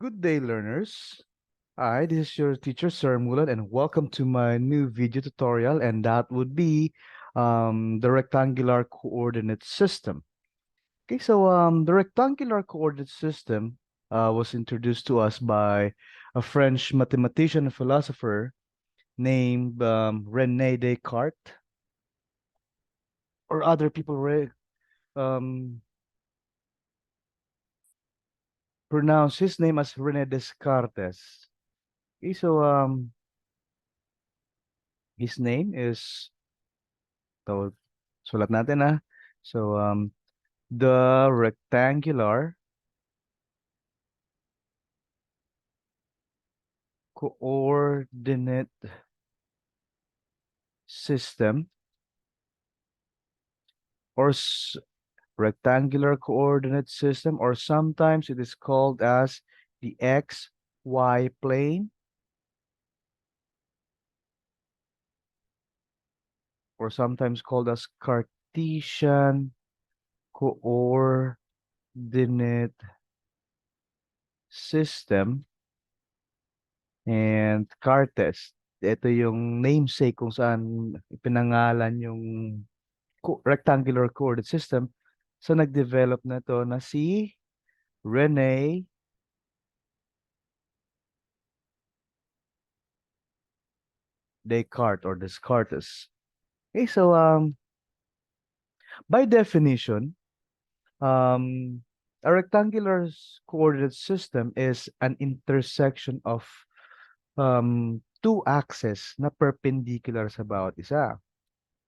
Good day, learners. This is your teacher, Sir Mulan, and welcome to my new video tutorial, and that would be the rectangular coordinate system. Okay, so the rectangular coordinate system was introduced to us by a French mathematician and philosopher named René Descartes, or other people um, pronounce his name as René Descartes. Okay, so his name is So, sulat natin So, the rectangular coordinate system or rectangular coordinate system, or sometimes it is called as the XY plane, or sometimes called as Cartesian coordinate system, and Cartes. Ito yung namesake kung saan ipinangalan yung rectangular coordinate system sa nag-develop na to na si Rene Descartes or Descartes. Okay, so by definition, um, a rectangular coordinate system is an intersection of two axes na perpendicular sa bawat isa.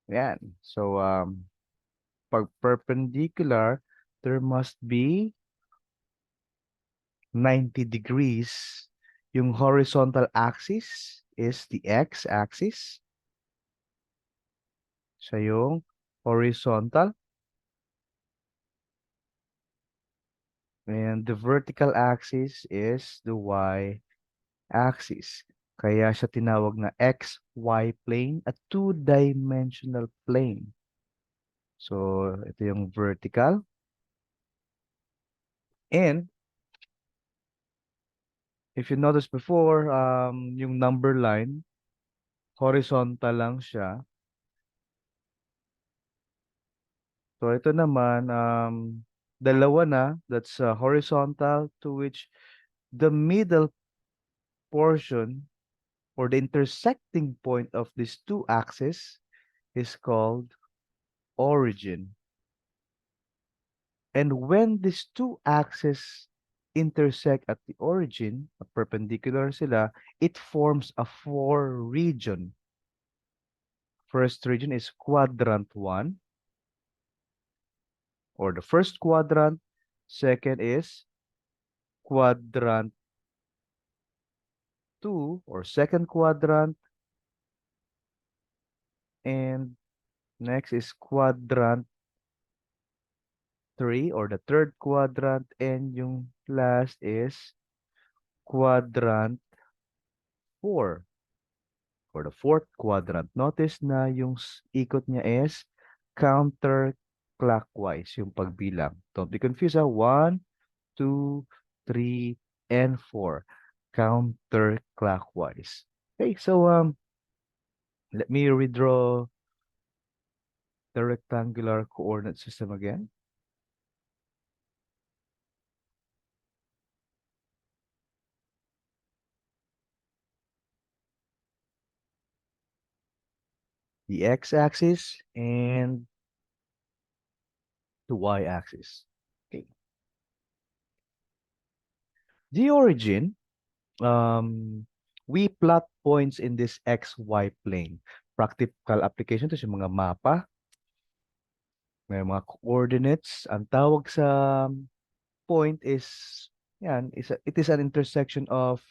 Yan. So, pag perpendicular, there must be 90 degrees. Yung horizontal axis is the x-axis. Siya yung horizontal. And the vertical axis is the y-axis. Kaya siya tinawag na XY plane, a two-dimensional plane. So, ito yung vertical. And if you notice before, yung number line, horizontal lang siya. So, ito naman, dalawa na, that's horizontal, to which the middle portion or the intersecting point of these two axes is called origin. And when these two axes intersect at the origin, perpendicular sila, it forms a four region. First region is quadrant 1, or the first quadrant. Second is quadrant 2, or second quadrant. And next is quadrant 3, or the third quadrant. And yung last is quadrant 4, or the fourth quadrant. Notice na yung ikot niya is counterclockwise yung pagbilang. Don't be confused. 1, 2, 3, and 4. Counterclockwise. Okay, so let me redraw the rectangular coordinate system again. The x-axis and the y-axis. Okay. The origin, we plot points in this XY plane. Practical application to sa mga mapa. May mga coordinates. Ang tawag sa point is, it is an intersection of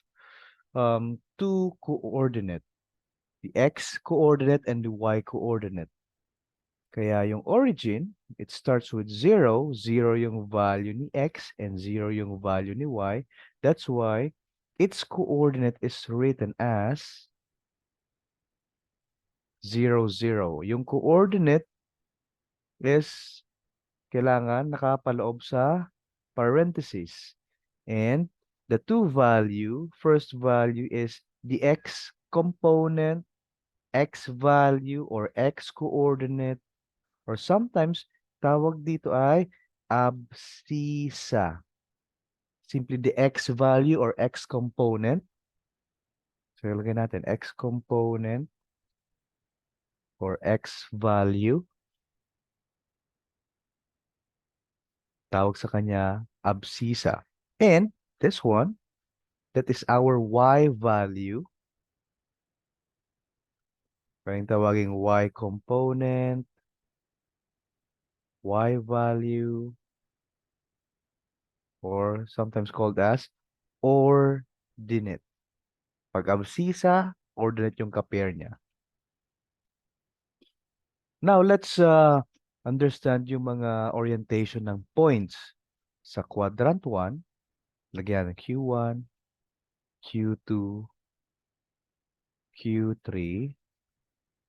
two coordinate. The x coordinate and the y coordinate. Kaya yung origin, it starts with 0. 0 yung value ni x and 0 yung value ni y. That's why its coordinate is written as 0, 0. Yung coordinate is kailangan nakapaloob sa parentheses. And the two value, first value is the x component, x value, or x coordinate, or sometimes tawag dito ay abscissa. Simply the x value or x component. So, ilagay natin x component or x value. Tawag sa kanya abscissa. And this one, that is our y value. Pwedeng tawaging y component, y value, or sometimes called as ordinate. Pag abscissa, ordinate yung ka-pair niya. Now, let's understand yung mga orientation ng points. Sa quadrant 1, lagyan ng Q1, Q2, Q3,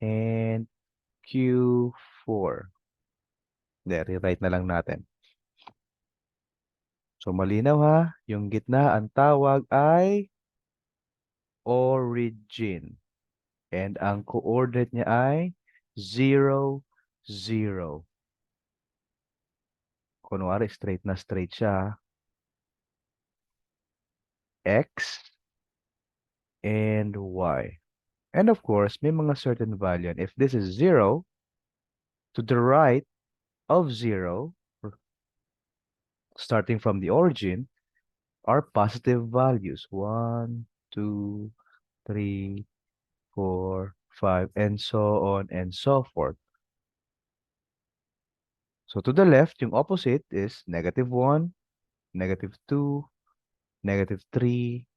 and Q4. There, rewrite na lang natin. So, malinaw ha, yung gitna ang tawag ay origin. And ang coordinate niya ay 0, 0. Kunwari, straight na straight siya. X and Y. And of course, may mga certain value. And if this is 0, to the right of 0, starting from the origin, are positive values. 1, 2, 3, 4, 5, and so on and so forth. So to the left, yung opposite is -1, -2, -3,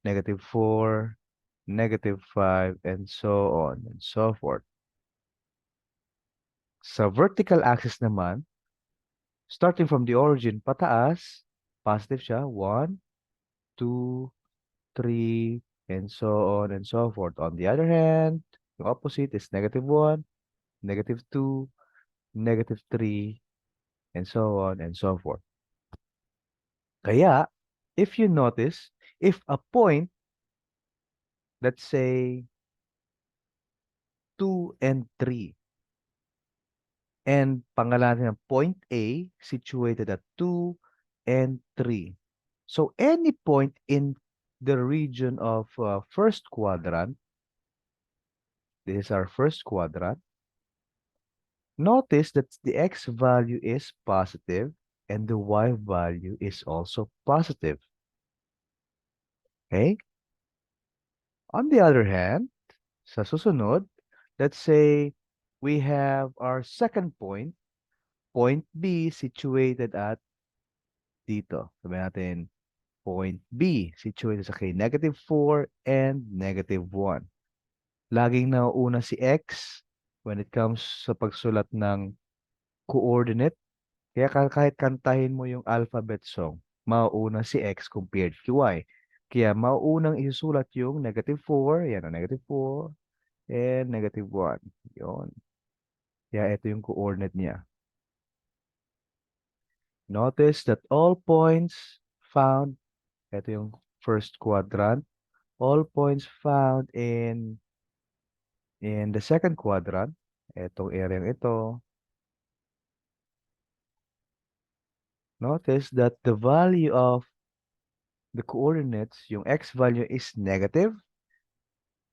-4, -5, and so on and so forth. Sa vertical axis naman, starting from the origin, pataas, positive siya, 1, 2, 3, and so on and so forth. On the other hand, yung opposite is -1, -2, -3, and so on and so forth. Kaya, if you notice, if a point, let's say 2 and 3, and pangalanan ng point A situated at 2 and 3. So any point in the region of first quadrant, this is our first quadrant, notice that the x value is positive and the y value is also positive. Okay? On the other hand, sa susunod, let's say we have our second point, point B situated at dito. Sabi natin, point B situated sa kay -4 and -1. Laging nauuna si X when it comes sa pagsulat ng coordinate. Kaya kahit kantahin mo yung alphabet song, mauuna si X compared to Y. Kaya mauunang isusulat yung -4, yan ang -4, and -1. Yun. Kaya ito yung coordinate niya. Notice that all points found, ito yung first quadrant, all points found in the second quadrant, itong area ito, notice that the value of the coordinates, yung x value is negative,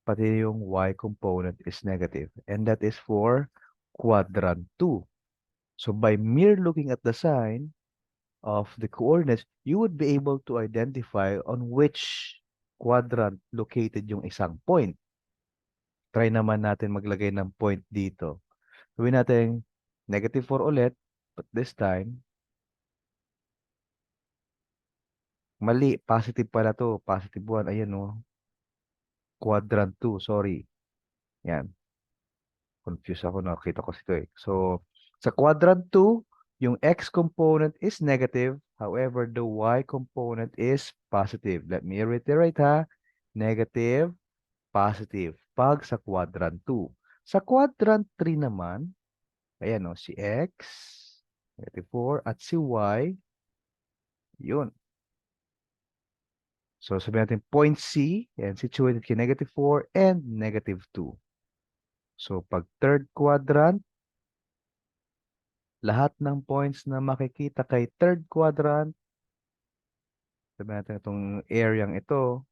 pati yung y component is negative. And that is for quadrant 2. So by mere looking at the sign of the coordinates, you would be able to identify on which quadrant located yung isang point. Try naman natin maglagay ng point dito. Gawin natin -4 ulit, but this time, mali, positive pala to, +1, ayan o, quadrant 2, sorry. Yan, confused ako, nakita ko ito eh. So, sa quadrant 2, yung x component is negative, however, the y component is positive. Let me reiterate ha, negative, positive, pag sa quadrant 2. Sa quadrant 3 naman, ayan o, si x, -4, at si y, yun. So sabihin natin point C and situated kay -4 and -2. So pag third quadrant, lahat ng points na makikita kay third quadrant, sabihin natin itong area ito,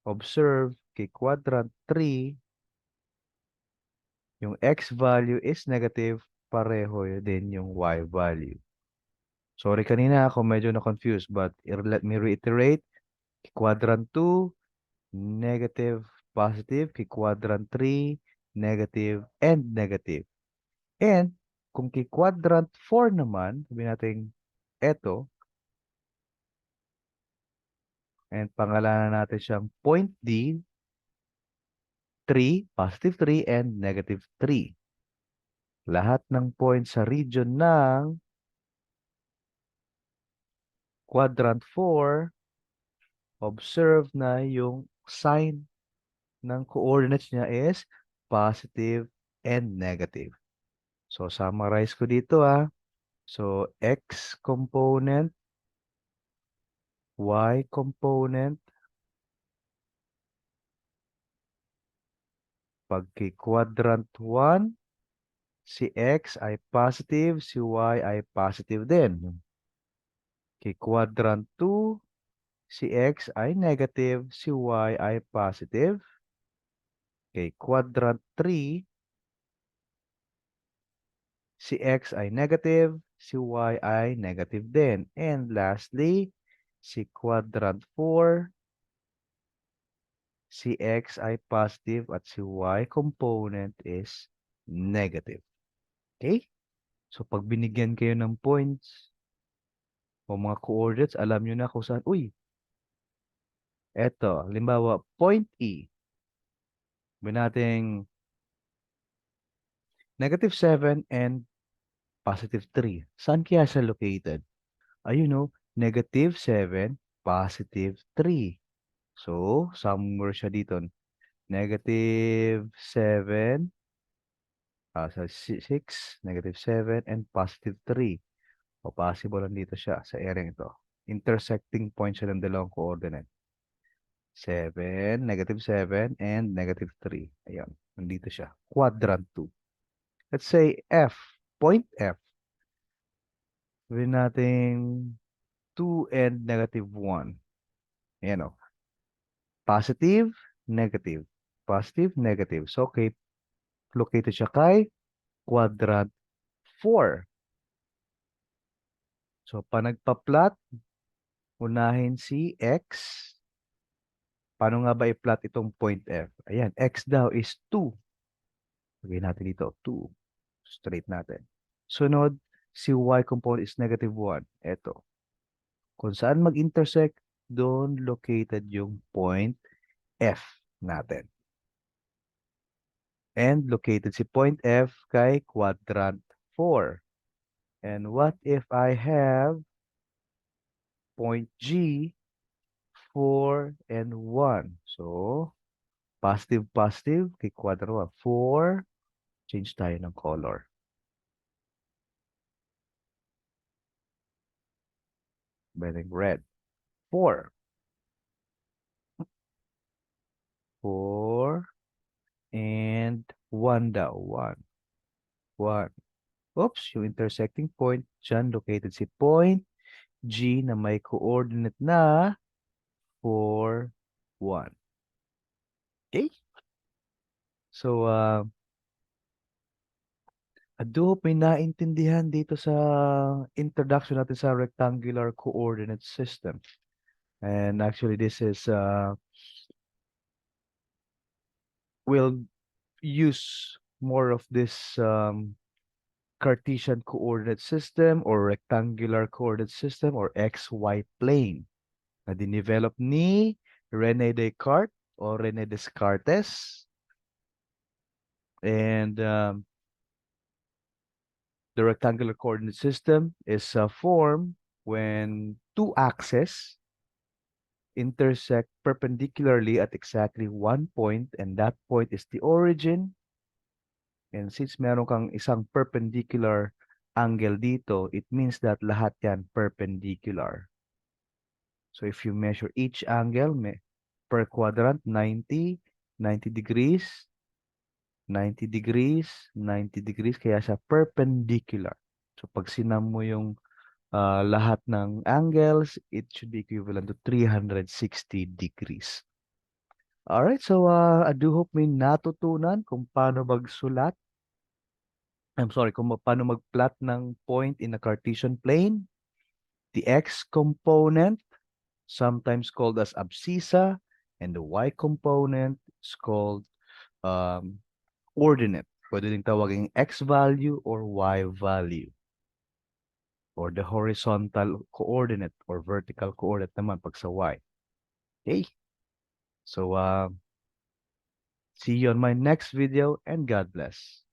observe kay quadrant 3, yung x value is negative, pareho din yung y value. Sorry kanina ako medyo na-confused, but let me reiterate. Quadrant 2, negative, positive. Kay quadrant 3, negative, and negative. And kung kay quadrant 4 naman, sabihin natin eto, and pangalanan natin siyang point D, 3, positive 3, and negative 3. Lahat ng points sa region ng quadrant 4, observe na yung sign ng coordinates niya is positive and negative. So, summarize ko dito So, x component, y component, pag kay quadrant 1, si x ay positive, si y ay positive din. Kay quadrant 2, si x ay negative, si y ay positive. Kay quadrant 3, si x ay negative, si y ay negative din. And lastly, si quadrant 4, si x ay positive at si y component is negative. Okay? So, pag binigyan kayo ng points o mga coordinates, alam nyo na kung saan, uy, eto, halimbawa, point E, sabihin natin -7 and +3. Saan kaya siya located? Ayun no, -7, +3. So, somewhere siya dito. -7, sa 6, -7, and +3. O possible nandito siya sa area ito. Intersecting point siya ng dalawang coordinate. 7, -7, and -3. Ayan, nandito siya. Quadrant 2. Let's say F, point F. Sabihin natin 2 and -1. Ayan o. Positive, negative. Positive, negative. So, okay, located siya kay quadrant 4. So, pa nagpa-plot, unahin si X. Paano nga ba i-plot itong point F? Ayan, X daw is 2. Lagay natin dito, 2. Straight natin. Sunod, si Y component is -1. Ito. Kung saan mag-intersect, doon located yung point F natin. And located si point F kay quadrant 4. And what if I have point G, 4, and 1? So, positive, positive kay quadrant 1. 4, change tayo ng color. Better red. 4. 4, and 1 daw. 1. 1. Oops, yung intersecting point, dyan located si point G na may coordinate na 4, 1. Okay? So, I do hope may naintindihan dito sa introduction natin sa rectangular coordinate system. And actually, this is, we'll use more of this Cartesian coordinate system or rectangular coordinate system or XY plane na dinevelop ni René Descartes o René Descartes. And the rectangular coordinate system is formed when two axes intersect perpendicularly at exactly one point, and that point is the origin. And since meron kang isang perpendicular angle dito, it means that lahat yan perpendicular. So if you measure each angle per quadrant, 90 degrees, 90 degrees, 90 degrees, kaya siya perpendicular. So pag sinam mo yung lahat ng angles, it should be equivalent to 360 degrees. Alright, so I do hope may natutunan kung paano magsulat. I'm sorry, kung paano mag-plot ng point in a Cartesian plane. The x component, sometimes called as abscissa, and the y component is called ordinate. Pwede din tawagin x value or y value. Or the horizontal coordinate or vertical coordinate naman pag sa y. Okay? So, see you on my next video and God bless.